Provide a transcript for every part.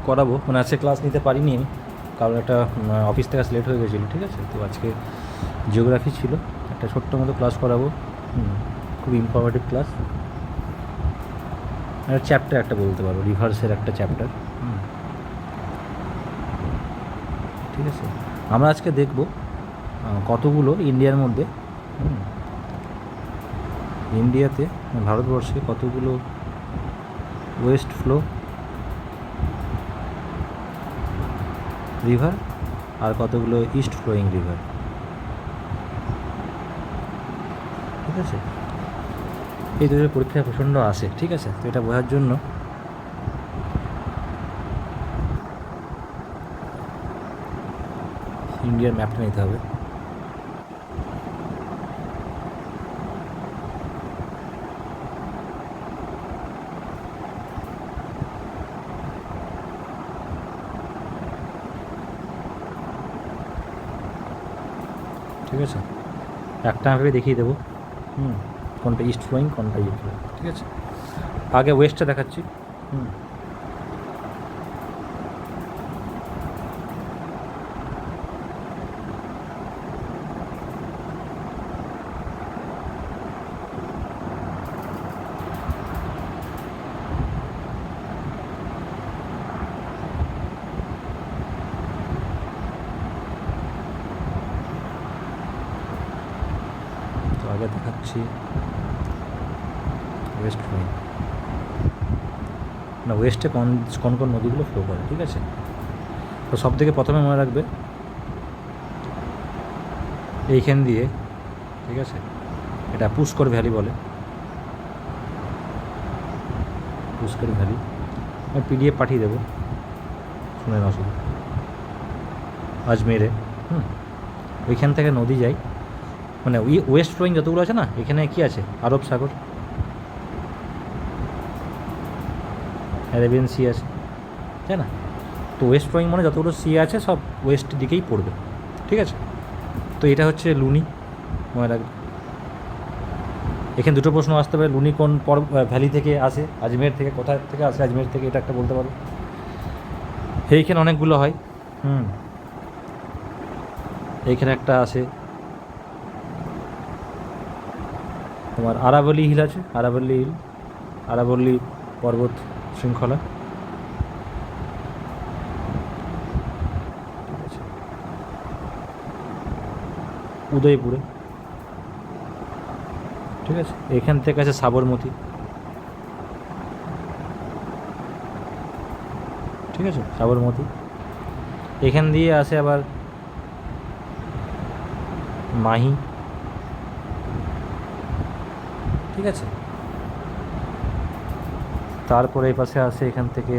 করাবো, মানে আজকে ক্লাস নিতে পারিনি আমি, কারণ একটা অফিস থেকে লেট হয়ে গেছিলো, ঠিক আছে। তো আজকে জিওগ্রাফি ছিল, একটা ছোট্ট মতো ক্লাস করাবো, খুব ইনফরমেটিভ ক্লাস, চ্যাপ্টার একটা বলতে পারো, রিভার্সের একটা চ্যাপ্টার, ঠিক আছে। আমরা আজকে দেখব কতগুলো ইন্ডিয়ার মধ্যে, ইন্ডিয়াতে ভারতবর্ষে কতগুলো ওয়েস্ট ফ্লো রিভার আর কতগুলো ইস্ট ফ্লোয়িং রিভার, ঠিক আছে। এই দুটোর পরীক্ষায় প্রচণ্ড আসে, ঠিক আছে। তো এটা বোঝার জন্য ইন্ডিয়ার ম্যাপটা নিতে হবে। ঠিক আছে, একটা ম্যাপে দেখিয়ে দেবো কোনটা ইস্ট ফ্লোয়িং কোনটা ইস্ট ফ্লোয়িং, ঠিক আছে। আগে ওয়েস্টটা দেখাচ্ছি। তো আগে দেখাচ্ছি ওয়েস্ট ফ্লোয়িং, না ওয়েস্টে কোন কোন কোন নদীগুলো ফ্লো করে, ঠিক আছে। তো সব থেকে প্রথমে মনে রাখবে এইখান দিয়ে, ঠিক আছে, এটা পুষ্কর ভ্যালি বলে, পুষ্কর ভ্যালি। আমি পিডিএফ পাঠিয়ে দেবো, শুনে না শুধু, আজমেরে। ওইখান থেকে নদী যায়, মানে ওয়েস্ট ফ্লোয়িং যতগুলো আছে না, এখানে কি আছে, আরব সাগর, অ্যারাবিয়ান সি আছে, তাই না। তো ওয়েস্ট ফ্লোয়িং মানে যতগুলো সি আছে সব ওয়েস্ট দিকেই পড়বে, ঠিক আছে। তো এটা হচ্ছে লুনি, মনে রাখবে। এখানে দুটো প্রশ্ন আসতে পারে, লুনি কোন ভ্যালি থেকে আসে, আজমের থেকে, কোথায় থেকে আসে আজমের থেকে, এটা একটা বলতে পারো। এইখানে অনেকগুলো হয়, এইখানে একটা আসে তোমার আরাবল্লী হিল আছে, আরাবল্লী হিল, আরাবল্লী পর্বত শৃঙ্খলা, ঠিক আছে, উদয়পুরে, ঠিক আছে। এখান থেকে আছে সাবরমতী, ঠিক আছে, সাবরমতী। এখান দিয়ে আসে আবার মাহি, ঠিক আছে। তারপরে এই পাশে আসে এখান থেকে,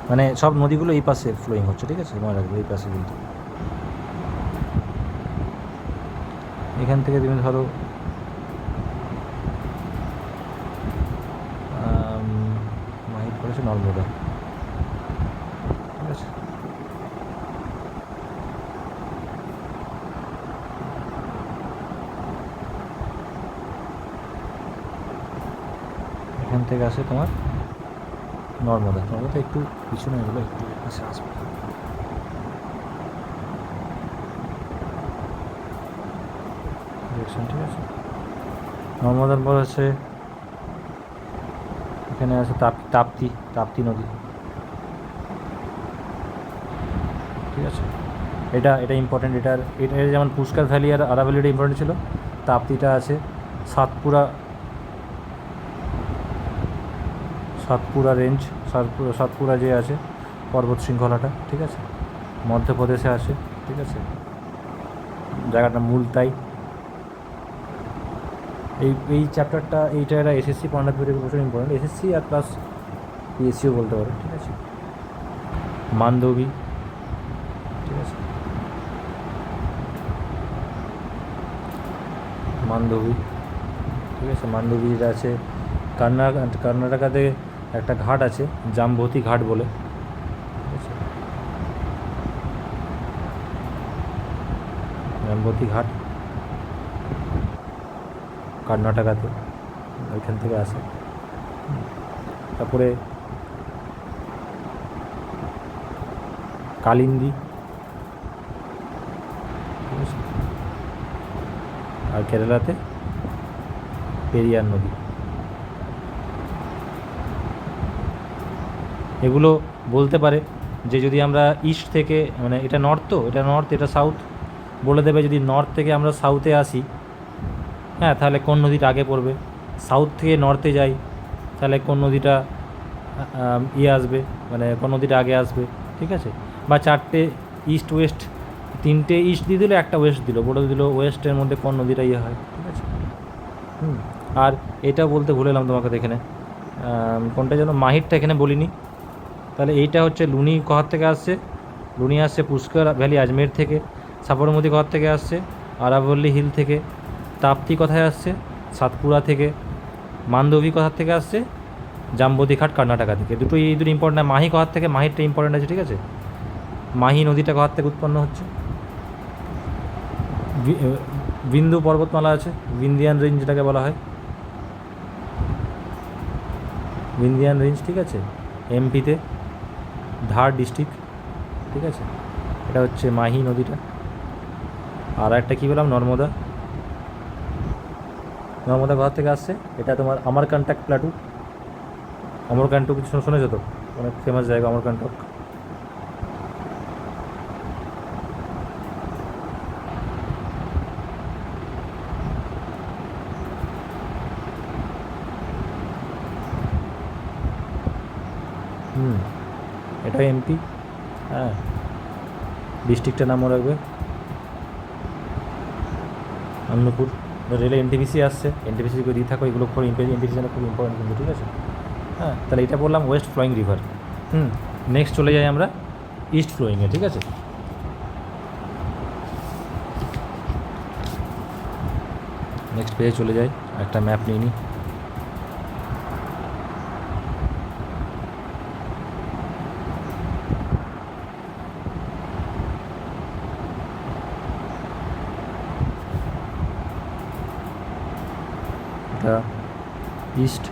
মানে সব নদীগুলো এই পাশে ফ্লোয়িং হচ্ছে, ঠিক আছে, মনে রাখবে এই পাশে। কিন্তু এখান থেকে তুমি ধরো মাহির করেছে নর্মদা, ঠিক আছে। এখান থেকে আসে তোমার নর্মদা, নর্মদা একটু পিছনে এগুলো একটু কাছে আসবে, ঠিক আছে। নর্মদার পর আছে এখানে আছে তাপ্তি, তাপ্তি নদী, ঠিক আছে। এটা এটা ইম্পর্টেন্ট, এটা যেমন পুষ্কর ভ্যালি আর আরাবল্লীটা ইম্পর্টেন্ট ছিল, তাপ্তিটা আছে সাতপুরা, সাতপুরা রেঞ্জ, সাতপুরা যে আছে পর্বত শৃঙ্খলাটা, ঠিক আছে, মধ্যপ্রদেশে আছে, ঠিক আছে, জায়গাটা মুলতাই। এই চ্যাপ্টারটা এইটা এরা এসএসসি পয়েন্ট অফ ভিউ থেকে প্রচুর ইম্পর্টেন্ট, এসএসসি আর প্লাস পিএসসিও বলতে পারো, ঠিক আছে। মান্দবী, ঠিক আছে, মান্দবী, ঠিক আছে। মান্দবী যেটা আছে কর্ণাটকাতে একটা ঘাট আছে জাম্বতী ঘাট বলে, ঠিক আছে, জাম্বতী ঘাট কর্ণাটকাতে, ওইখান থেকে আসে। তারপরে কালিন্দী, আর কেরালাতে পেরিয়ার নদী। এগুলো বলতে পারে যে যদি আমরা ইস্ট থেকে, মানে এটা নর্থ, তো এটা নর্থ, এটা সাউথ, বলে দেবে যদি নর্থ থেকে আমরা সাউথে আসি, হ্যাঁ, তাহলে কোন নদীটা আগে পড়বে। সাউথ থেকে নর্থে যাই, তাহলে কোন নদীটা আসবে, মানে কোন নদীটা আগে আসবে, ঠিক আছে। বা চারটে ইস্ট ওয়েস্ট, তিনটে ইস্ট দিয়ে দিল, একটা ওয়েস্ট দিল, বলে দিল ওয়েস্টের মধ্যে কোন নদীটা হয়, ঠিক আছে। আর এটা বলতে ভুলে এলাম তোমাকে, এখানে কোনটা যেন, মাহিরটা এখানে বলিনি। তাহলে এইটা হচ্ছে লুনি কোথার থেকে আসছে, লুনি আসছে পুষ্কর ভ্যালি আজমের থেকে, সাবরমতী কোথার থেকে আসছে, আরাবল্লী হিল থেকে, তাপ্তি কোথায় আসছে, সাতপুরা থেকে, মান্দবী কোথার থেকে আসছে, জাম্বতী ঘাট কর্ণাটকা থেকে। এই দুটো ইম্পর্টেন্ট। মাহি কোথার থেকে, মাহিরটা ইম্পর্টেন্ট আছে, ঠিক আছে। মাহি নদীটা কোথার থেকে উৎপন্ন হচ্ছে, বিন্দু পর্বতমালা আছে, বিন্দিয়ান রেঞ্জ যেটাকে বলা হয়, বিন্দিয়ান রেঞ্জ, ঠিক আছে, এমপিতে ধার ডিস্ট্রিক্ট, ঠিক আছে। এটা হচ্ছে মাহি নদীটা। আর একটা কী বললাম, নর্মদা। নর্মদা কোথা থেকে আসছে, এটা তোমার অমরকন্টক প্লাটু। অমরকন্টক কিছু শুনেছো তো, অনেক ফেমাস জায়গা অমরকন্টক। এটা এমপি, হ্যাঁ। ডিস্ট্রিক্টের নামও রাখবে অন্নপুর। রেলে এনটিপিসি আসছে, এনটিপিসি করে দিয়ে থাকো, এগুলো খুব এনটিপিসি খুব ইম্পর্টেন্ট কিন্তু, ঠিক আছে। হ্যাঁ, তাহলে এটা বললাম ওয়েস্ট ফ্লোয়িং রিভার। নেক্সট চলে যাই আমরা ইস্ট ফ্লোয়িংয়ে, ঠিক আছে। নেক্সট পেজে চলে যাই, একটা ম্যাপ নিয়ে নিই। এটা ইস্ট,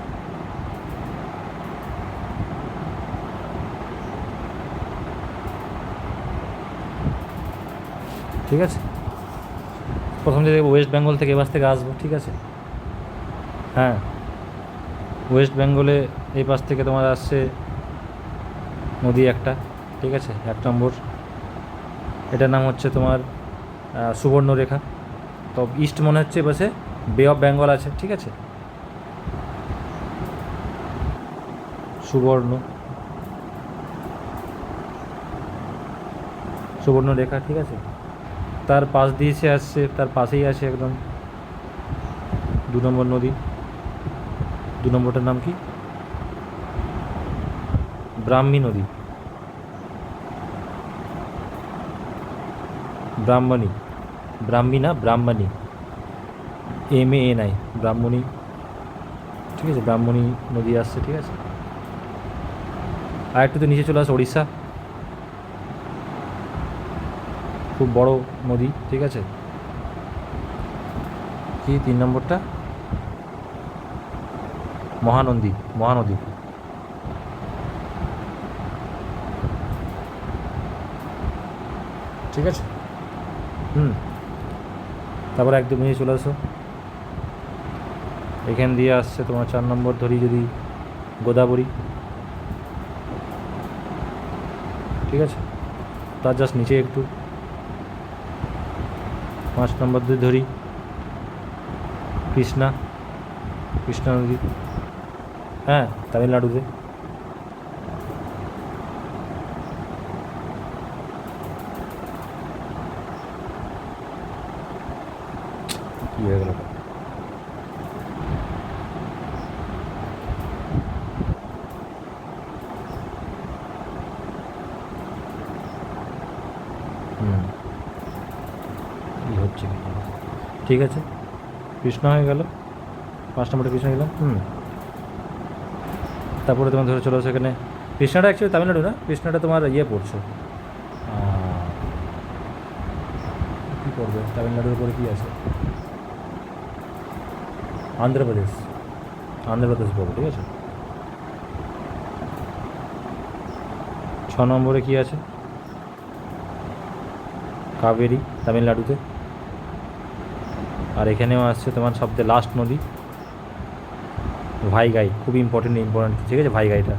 ঠিক আছে। প্রথম যে ওয়েস্ট বেঙ্গল থেকে এবার থেকে আসবো, ঠিক আছে। হ্যাঁ, ওয়েস্ট বেঙ্গলে এই পাশ থেকে তোমার আসছে নদী একটা, ঠিক আছে, 1 নম্বর। এটার নাম হচ্ছে তোমার সুবর্ণরেখা। তো ইস্ট মনে হচ্ছে এপাশে বে অফ বেঙ্গল আছে, ঠিক আছে, সুবর্ণরেখা, ঠিক আছে। তার পাশ দিয়ে সে আসছে, তার পাশেই আছে একদম 2 নম্বর নদী। 2 নম্বরটার নাম কি, ব্রাহ্মী নদী, ব্রাহ্মণী, ব্রাহ্মী না ব্রাহ্মণী, MANI, ব্রাহ্মণী, ঠিক আছে। ব্রাহ্মণী নদী আসছে, ঠিক আছে। আর একটু তো নিচে চলে আসে ওড়িশা, খুব বড় নদী, ঠিক আছে। কি 3 নম্বরটা, মহানদী, মহানদী, ঠিক আছে। তারপরে একদম নিচে চলে আসো, এখান দিয়ে আসছে তোমার 4 নম্বর ধরি যদি, গোদাবরী, ঠিক আছে। তার জাস্ট নিচে একটু 5 নম্বর দিয়ে ধরি কৃষ্ণা, কৃষ্ণা নদী, হ্যাঁ, তামিলনাড়ুতে। কী হয়ে গেল, কী হচ্ছে, ঠিক আছে। কৃষ্ণা হয়ে গেল, 5 নম্বরটা কৃষ্ণা গেলাম। তারপরে তোমার ধরে চলো সেখানে, কৃষ্ণাটা অ্যাকচুয়ালি তামিলনাড়ু না, কৃষ্ণাটা তোমার পড়ছে, কী করবে, তামিলনাড়ুর উপরে কী আছে, অন্ধ্রপ্রদেশ, অন্ধ্রপ্রদেশ পড়বে, ঠিক আছে। নম্বরে কি আছে? কাবেরী, তামিলনাড়ুতে। আর এখানেও আসছে তোমার সবচেয়ে লাস্ট নদী ভাইগাই, খুব ইম্পর্টেন্ট, ঠিক আছে, ভাইগাইটা।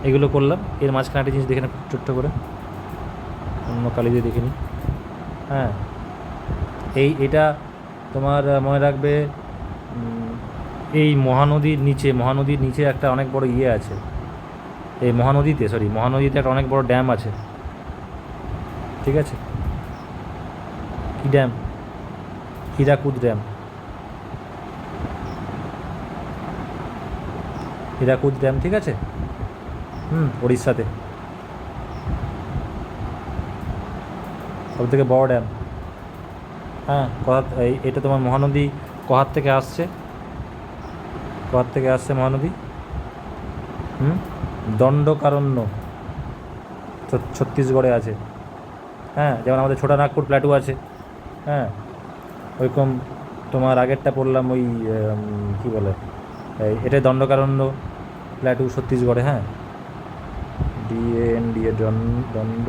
এগুলো করলাম। এর মাঝখানে একটা জিনিস দেখে না ছোট্ট করে, অন্য কালি দিয়ে দেখে নিই। হ্যাঁ, এটা তোমার মনে রাখবে, এই মহানদীর নিচে একটা অনেক বড় ইয়ে আছে। এই মহানদীতে একটা অনেক বড় ড্যাম আছে, ঠিক আছে। কি dam? Hirakud dam. Hirakud dam, ঠিক আছে। উড়িষ্যাতে সবথেকে বড় ড্যাম। হ্যাঁ, এটা তোমার মহানদী কহার থেকে আসছে মহানদী। দণ্ডকারণ্য ছত্তিশগড়ে আছে। হ্যাঁ, যেমন আমাদের ছোটানাগপুর প্ল্যাটু আছে। হ্যাঁ, ওইরকম তোমার আগেরটা পড়লাম, ওই কী বলে, এটাই দণ্ডকারণ্য প্ল্যাটু ছত্তিশগড়ে। হ্যাঁ, DAND দণ্ড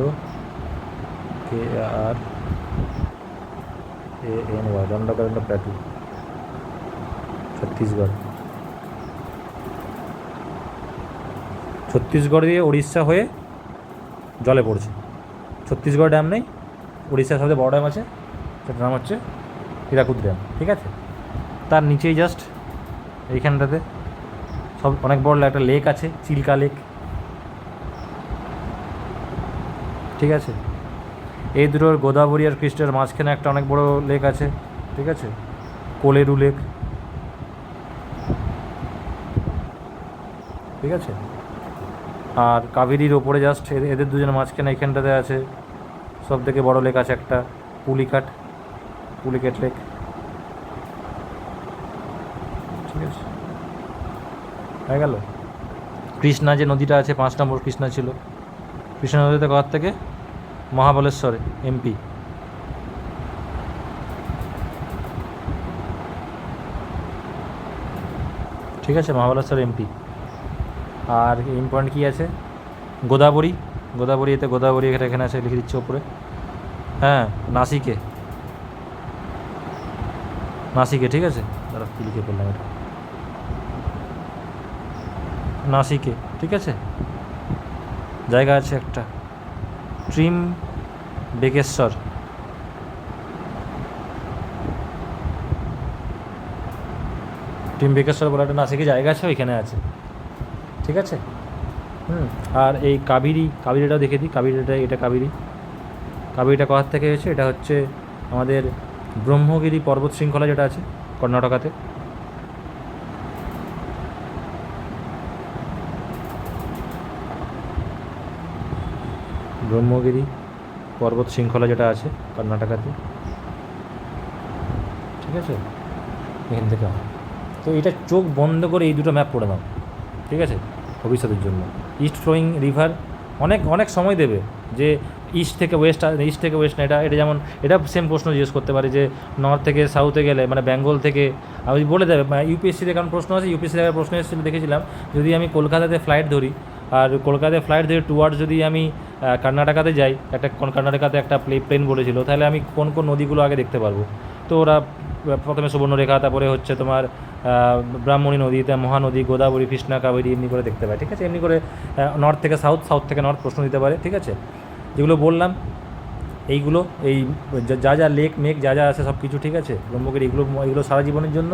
KRANY, দণ্ডকারণ্য প্ল্যাটু ছত্তিশগড় দিয়ে উড়িষ্যা হয়ে জলে পড়ছে। ছত্তিশগড় ড্যাম নেই, উড়িষ্যার সবচেয়ে বড় ড্যাম আছে, সেটার নাম হচ্ছে হীরাকুদ ড্যাম, ঠিক আছে। তার নিচেই জাস্ট এইখানটাতে সব অনেক বড় একটা লেক আছে, চিল্কা লেক, ঠিক আছে। এই দুটোর গোদাবরী আর কৃষ্ণের মাঝখানে একটা অনেক বড় লেক আছে, ঠিক আছে, কোলেরু লেক, ঠিক আছে। আর কাবেরীর ওপরে জাস্ট এদের দুজনের মাঝখানে এখানটাতে আছে সব থেকে বড় লেক আছে একটা, পুলিকেট লেক, ঠিক আছে, হয়ে গেল। কৃষ্ণা যে নদীটা আছে, 5 নম্বর কৃষ্ণা ছিল। কৃষ্ণা নদীতে কোথার থেকে? মহাবলেশ্বর MP, ঠিক আছে, মহাবলেশ্বর MP। আর ইম্পর্টেন্ট কী আছে? গোদাবরী, গোদাবরী এখানে আছে, লিখে দিচ্ছে ওপরে। হ্যাঁ, নাসিকে, ঠিক আছে। দাঁড়া, কী লিখে বললাম এটা, নাসিকে, ঠিক আছে। জায়গা আছে একটা ত্রিম্বেকেশ্বর, বলে একটা নাসিকে জায়গা আছে, ওইখানে আছে, ঠিক আছে। আর এই কাবেরীটাও দেখে দিই। এটা কাবেরীটা কোথার থেকে হয়েছে? এটা হচ্ছে আমাদের ব্রহ্মগিরি পর্বত শৃঙ্খলা যেটা আছে কর্ণাটকাতে। ব্রহ্মগিরি পর্বত শৃঙ্খলা যেটা আছে কর্ণাটকাতে, ঠিক আছে, এখান থেকে। তো এটা চোখ বন্ধ করে এই দুটো ম্যাপ পড়ে নাও, ঠিক আছে, ভবিষ্যতের জন্য। ইস্ট ফ্লোয়িং রিভার অনেক সময় দেবে, যে ইস্ট থেকে ওয়েস্ট না, এটা যেমন এটা সেম প্রশ্ন জিজ্ঞেস করতে পারে যে নর্থ থেকে সাউথে গেলে, মানে বেঙ্গল থেকে, আমি বলে দেবে। ইউপিএসসিতে কারণ প্রশ্ন আছে, থেকে প্রশ্ন এসেছিল দেখেছিলাম, যদি আমি কলকাতাতে ফ্লাইট ধরি, আর কলকাতায় ফ্লাইট ধরে টুয়ার্ডস যদি আমি কর্ণাটকাতে যাই, কর্ণাটকাতে একটা প্লেন বলেছিল, তাহলে আমি কোন নদীগুলো আগে দেখতে পারবো। তো ওরা প্রথমে সুবর্ণরেখা, তারপরে হচ্ছে তোমার ব্রাহ্মণী নদী, মহানদী, গোদাবরী, কৃষ্ণা, কাবেরী, এমনি করে দেখতে পায়, ঠিক আছে। এমনি করে নর্থ থেকে সাউথ থেকে নর্থ প্রশ্ন দিতে পারে, ঠিক আছে। যেগুলো বললাম এইগুলো, এই যা লেক মেক যা আছে সব কিছু, ঠিক আছে, ব্রহ্মগিরি, এগুলো সারা জীবনের জন্য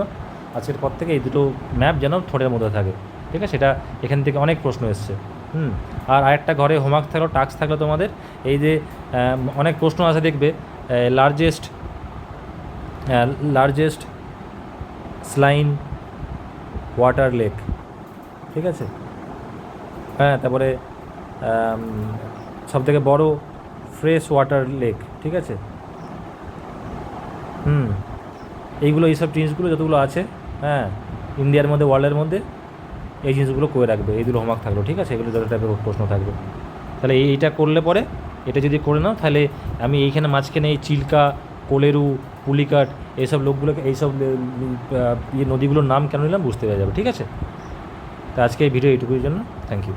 আজকের পর থেকে এই দুটো ম্যাপ যেন ঠোঁটের মধ্যে থাকে, ঠিক আছে। এটা এখান থেকে অনেক প্রশ্ন এসছে। আর আরেকটা ঘরে হোমওয়ার্ক থাকলো, টাস্ক থাকলো তোমাদের, এই যে অনেক প্রশ্ন আছে দেখবে, লার্জেস্ট স্লাইন ওয়াটার লেক, ঠিক আছে। হ্যাঁ, তারপরে সবথেকে বড় ফ্রেশ ওয়াটার লেক, ঠিক আছে। এইসব জিনিসগুলো যতগুলো আছে, হ্যাঁ, ইন্ডিয়ার মধ্যে, ওয়ার্ল্ডের মধ্যে, এই জিনিসগুলো করে রাখবে। এইগুলো হোমওয়ার্ক থাকলো, ঠিক আছে। এগুলো যত টাইপের প্রশ্ন থাকবে, তাহলে এইটা করলে পরে, এটা যদি করে নাও, তাহলে আমি এইখানে মাঝখানে এই চিল্কা, কোলেরু, পুলিকাট, এইসব নদীগুলোর নাম কেন নিলাম বুঝতে পেরে যাবে, ঠিক আছে। তো আজকে এই ভিডিও এইটুকুর জন্য থ্যাংক ইউ।